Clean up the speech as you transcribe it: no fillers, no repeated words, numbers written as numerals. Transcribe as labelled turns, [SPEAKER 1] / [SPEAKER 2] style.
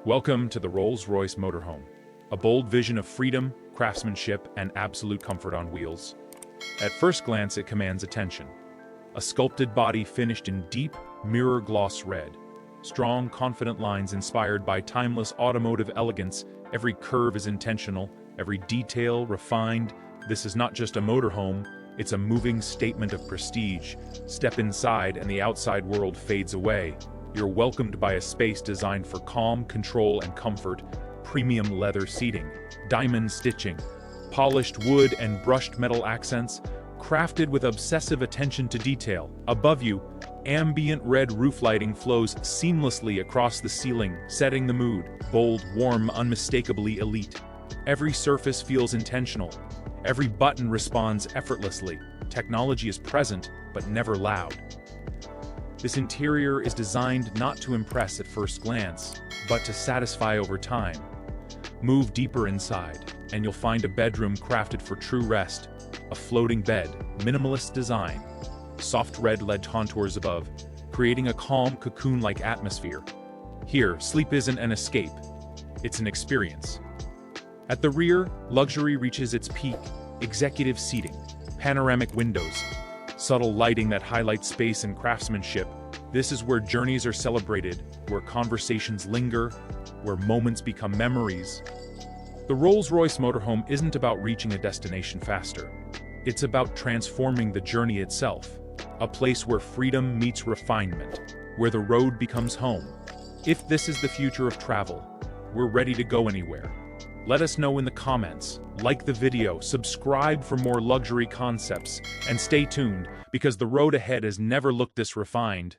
[SPEAKER 1] Welcome to the Rolls-Royce Motorhome, a bold vision of freedom, craftsmanship, and absolute comfort on wheels. At first glance, it commands attention. A sculpted body finished in deep, mirror gloss red. Strong, confident lines inspired by timeless automotive elegance. Every curve is intentional, every detail refined. This is not just a motorhome, it's a moving statement of prestige. Step inside and the outside world fades away. You're welcomed by a space designed for calm, control, and comfort. Premium leather seating, diamond stitching, polished wood and brushed metal accents, crafted with obsessive attention to detail. Above you, ambient red roof lighting flows seamlessly across the ceiling, setting the mood. Bold, warm, unmistakably elite. Every surface feels intentional. Every button responds effortlessly. Technology is present, but never loud. This interior is designed not to impress at first glance, but to satisfy over time. Move deeper inside, and you'll find a bedroom crafted for true rest. A floating bed, minimalist design, soft red LED contours above, creating a calm, cocoon-like atmosphere. Here, sleep isn't an escape, it's an experience. At the rear, luxury reaches its peak. Executive seating, panoramic windows, subtle lighting that highlights space and craftsmanship. This is where journeys are celebrated, where conversations linger, where moments become memories. The Rolls-Royce Motorhome isn't about reaching a destination faster. It's about transforming the journey itself, a place where freedom meets refinement, where the road becomes home. If this is the future of travel, we're ready to go anywhere. Let us know in the comments, like the video, subscribe for more luxury concepts, and stay tuned because the road ahead has never looked this refined.